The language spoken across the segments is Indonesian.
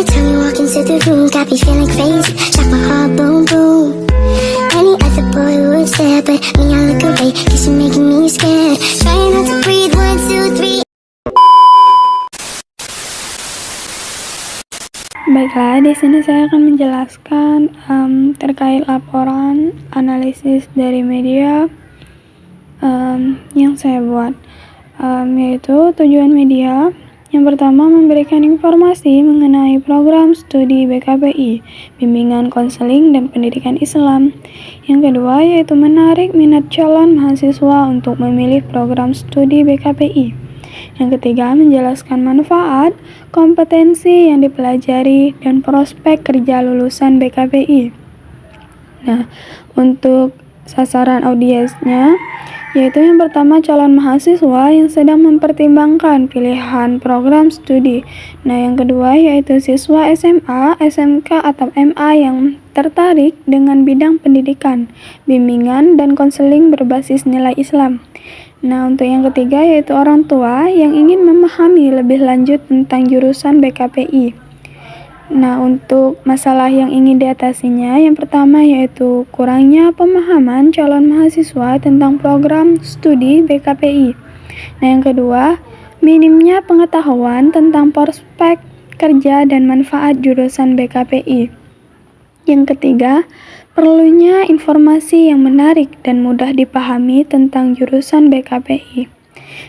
time you walk into the room, got me feeling crazy, shot my heart boom boom. Any other boy would stare, but me I look away, cause you're making me scared. Trying not to breathe, 1, 2, 3. Baiklah, di sini saya akan menjelaskan terkait laporan analisis dari media yang saya buat, yaitu tujuan media. Yang pertama, memberikan informasi mengenai program studi BKPI, bimbingan konseling dan pendidikan Islam. Yang kedua, yaitu menarik minat calon mahasiswa untuk memilih program studi BKPI. Yang ketiga, menjelaskan manfaat, kompetensi yang dipelajari, dan prospek kerja lulusan BKPI. Nah, untuk sasaran audiensnya, yaitu yang pertama calon mahasiswa yang sedang mempertimbangkan pilihan program studi. Nah, yang kedua yaitu siswa SMA, SMK, atau MA yang tertarik dengan bidang pendidikan, bimbingan, dan konseling berbasis nilai Islam. Nah, untuk yang ketiga yaitu orang tua yang ingin memahami lebih lanjut tentang jurusan BKPI. Nah, untuk masalah yang ingin diatasinya, yang pertama yaitu kurangnya pemahaman calon mahasiswa tentang program studi BKPI. Nah, yang kedua, minimnya pengetahuan tentang prospek kerja dan manfaat jurusan BKPI. Yang ketiga, perlunya informasi yang menarik dan mudah dipahami tentang jurusan BKPI.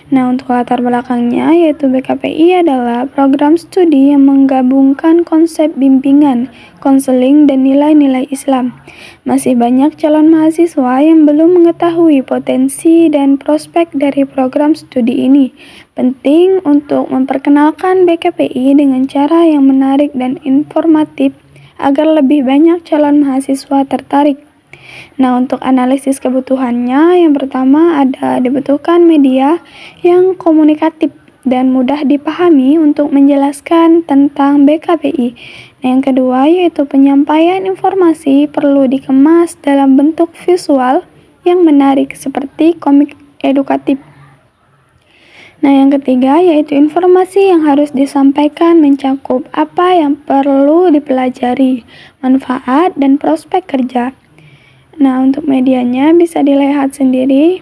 Nah, untuk latar belakangnya, yaitu BKPI adalah program studi yang menggabungkan konsep bimbingan, konseling, dan nilai-nilai Islam. Masih banyak calon mahasiswa yang belum mengetahui potensi dan prospek dari program studi ini. Penting untuk memperkenalkan BKPI dengan cara yang menarik dan informatif agar lebih banyak calon mahasiswa tertarik. Nah, untuk analisis kebutuhannya, yang pertama dibutuhkan media yang komunikatif dan mudah dipahami untuk menjelaskan tentang BKPI. Nah, yang kedua yaitu penyampaian informasi perlu dikemas dalam bentuk visual yang menarik seperti komik edukatif. Nah, yang ketiga yaitu informasi yang harus disampaikan mencakup apa yang perlu dipelajari, manfaat, dan prospek kerja. Nah, untuk medianya bisa dilihat sendiri.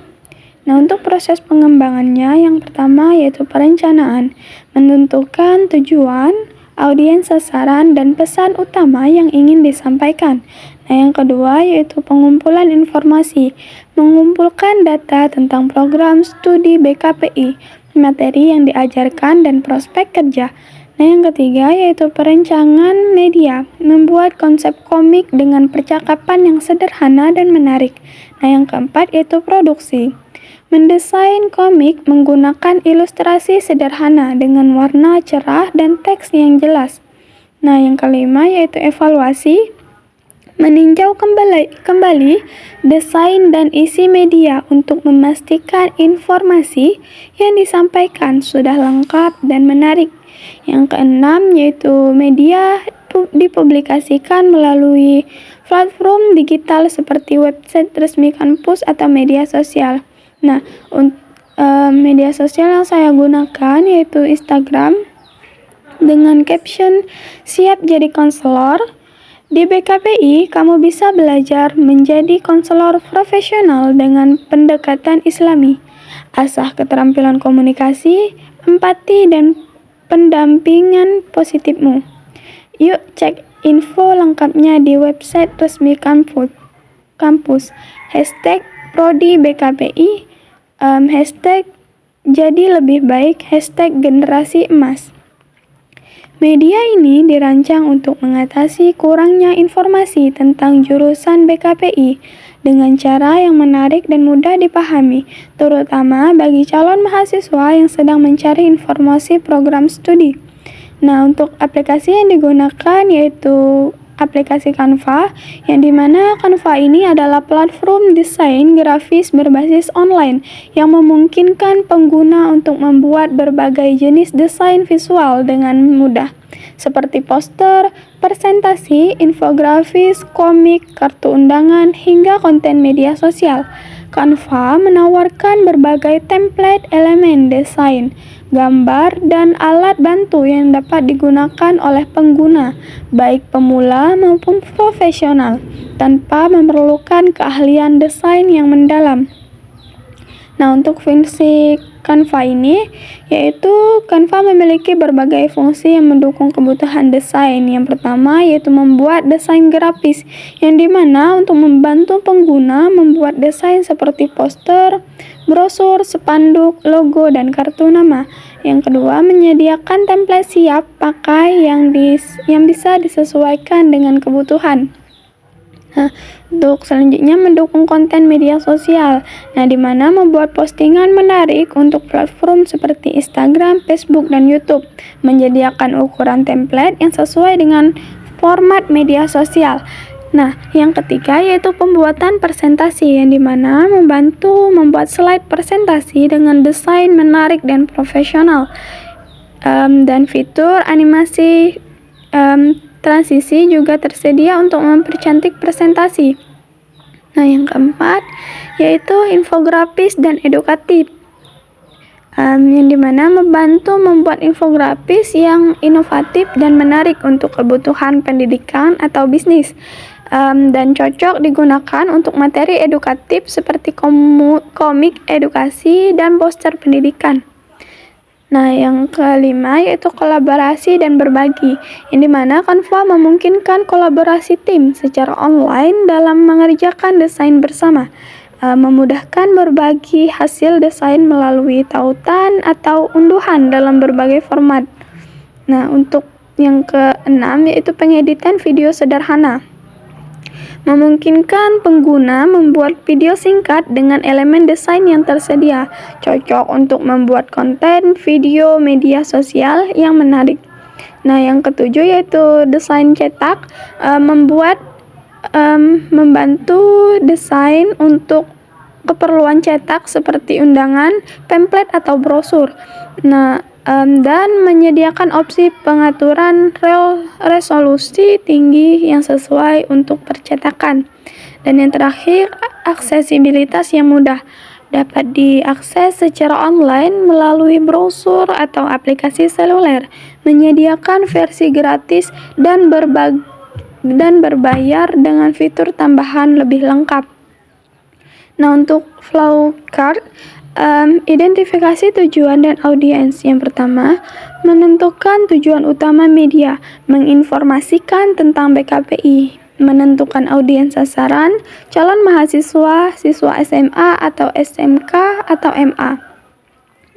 Nah, untuk proses pengembangannya, yang pertama yaitu perencanaan, menentukan tujuan, audiens sasaran, dan pesan utama yang ingin disampaikan. Nah, yang kedua yaitu pengumpulan informasi, mengumpulkan data tentang program studi BKPI, materi yang diajarkan, dan prospek kerja. Nah, yang ketiga yaitu perencanaan media, membuat konsep komik dengan percakapan yang sederhana dan menarik. Nah, yang keempat yaitu produksi, mendesain komik menggunakan ilustrasi sederhana dengan warna cerah dan teks yang jelas. Nah, yang kelima yaitu evaluasi, meninjau kembali desain dan isi media untuk memastikan informasi yang disampaikan sudah lengkap dan menarik. Yang keenam yaitu media dipublikasikan melalui platform digital seperti website resmi kampus atau media sosial. Nah, media sosial yang saya gunakan yaitu Instagram dengan caption "Siap jadi konselor". Di BKPI, kamu bisa belajar menjadi konselor profesional dengan pendekatan Islami. Asah keterampilan komunikasi, empati, dan pendampingan positifmu. Yuk cek info lengkapnya di website resmi kampus. #Prodi BKPI, #Jadi Lebih Baik, #Generasi Emas. Media ini dirancang untuk mengatasi kurangnya informasi tentang jurusan BKPI dengan cara yang menarik dan mudah dipahami, terutama bagi calon mahasiswa yang sedang mencari informasi program studi. Nah, untuk aplikasi yang digunakan yaitu aplikasi Canva, yang dimana Canva ini adalah platform desain grafis berbasis online yang memungkinkan pengguna untuk membuat berbagai jenis desain visual dengan mudah. seperti poster, presentasi, infografis, komik, kartu undangan, hingga konten media sosial. Canva menawarkan berbagai template, elemen desain, gambar, dan alat bantu yang dapat digunakan oleh pengguna, baik pemula maupun profesional, tanpa memerlukan keahlian desain yang mendalam. Nah, untuk fungsi Canva ini, yaitu Canva memiliki berbagai fungsi yang mendukung kebutuhan desain. Yang pertama yaitu membuat desain grafis, yang dimana untuk membantu pengguna membuat desain seperti poster, brosur, spanduk, logo, dan kartu nama. Yang kedua, menyediakan template siap pakai yang bisa disesuaikan dengan kebutuhan. Nah, untuk selanjutnya mendukung konten media sosial. Nah, di mana membuat postingan menarik untuk platform seperti Instagram, Facebook, dan YouTube. Menyediakan ukuran template yang sesuai dengan format media sosial. Nah, yang ketiga yaitu pembuatan presentasi, yang dimana membantu membuat slide presentasi dengan desain menarik dan profesional. Dan fitur animasi transisi juga tersedia untuk mempercantik presentasi. Nah, yang keempat yaitu infografis dan edukatif, yang dimana membantu membuat infografis yang inovatif dan menarik untuk kebutuhan pendidikan atau bisnis, dan cocok digunakan untuk materi edukatif seperti komik edukasi dan poster pendidikan. Nah, yang kelima yaitu kolaborasi dan berbagi, yang dimana Canva memungkinkan kolaborasi tim secara online dalam mengerjakan desain bersama, memudahkan berbagi hasil desain melalui tautan atau unduhan dalam berbagai format. Nah, untuk yang keenam yaitu pengeditan video sederhana, memungkinkan pengguna membuat video singkat dengan elemen desain yang tersedia, cocok untuk membuat konten video media sosial yang menarik. Nah, yang ketujuh yaitu desain cetak, membantu desain untuk keperluan cetak seperti undangan, pamflet, atau brosur. Nah, dan menyediakan opsi pengaturan resolusi tinggi yang sesuai untuk percetakan. Dan yang terakhir, aksesibilitas yang mudah, dapat diakses secara online melalui brosur atau aplikasi seluler, menyediakan versi gratis dan berbayar dengan fitur tambahan lebih lengkap. Nah, untuk flowchart, identifikasi tujuan dan audiens. Yang pertama, menentukan tujuan utama media, menginformasikan tentang BKPI, menentukan audiens sasaran, calon mahasiswa, siswa SMA atau SMK atau MA.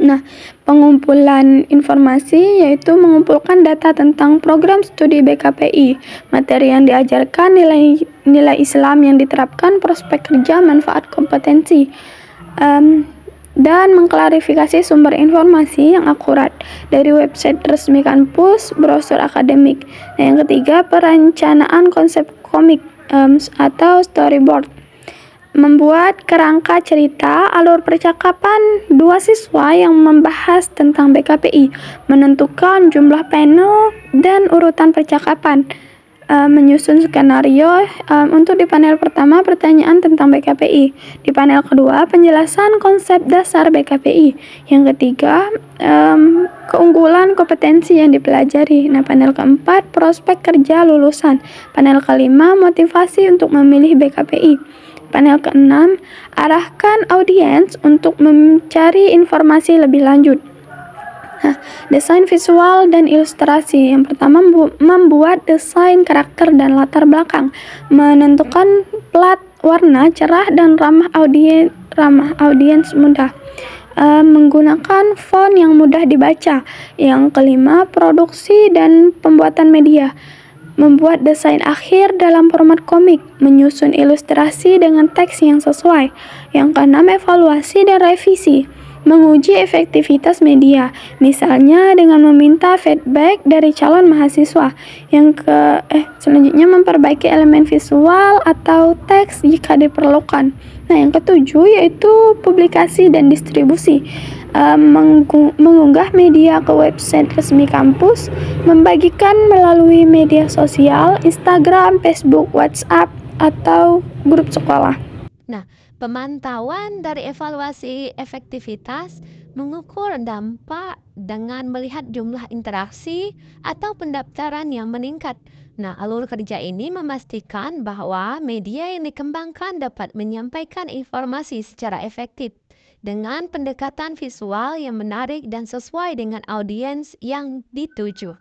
Nah, pengumpulan informasi yaitu mengumpulkan data tentang program studi BKPI, materi yang diajarkan, nilai Islam yang diterapkan, prospek kerja, manfaat kompetensi, dan mengklarifikasi sumber informasi yang akurat dari website resmi kampus, brosur akademik. Nah, yang ketiga, perencanaan konsep komik atau storyboard, membuat kerangka cerita alur percakapan dua siswa yang membahas tentang BKPI, menentukan jumlah panel dan urutan percakapan, menyusun skenario. Untuk di panel pertama, pertanyaan tentang BKPI. Di panel kedua, penjelasan konsep dasar BKPI. Yang ketiga, keunggulan kompetensi yang dipelajari. Nah, panel keempat, prospek kerja lulusan. Panel kelima, motivasi untuk memilih BKPI. Panel keenam, arahkan audiens untuk mencari informasi lebih lanjut. Nah, desain visual dan ilustrasi. Yang pertama, membuat desain karakter dan latar belakang, menentukan plat warna cerah dan ramah audiens mudah, menggunakan font yang mudah dibaca. Yang kelima, produksi dan pembuatan media, membuat desain akhir dalam format komik, menyusun ilustrasi dengan teks yang sesuai. Yang keenam, evaluasi dan revisi, menguji efektivitas media, misalnya dengan meminta feedback dari calon mahasiswa. Selanjutnya, memperbaiki elemen visual atau teks jika diperlukan. Nah, yang ketujuh yaitu publikasi dan distribusi, mengunggah media ke website resmi kampus, membagikan melalui media sosial, Instagram, Facebook, WhatsApp, atau grup sekolah. Nah, pemantauan dari evaluasi efektivitas mengukur dampak dengan melihat jumlah interaksi atau pendaftaran yang meningkat. Nah, alur kerja ini memastikan bahwa media yang dikembangkan dapat menyampaikan informasi secara efektif dengan pendekatan visual yang menarik dan sesuai dengan audiens yang dituju.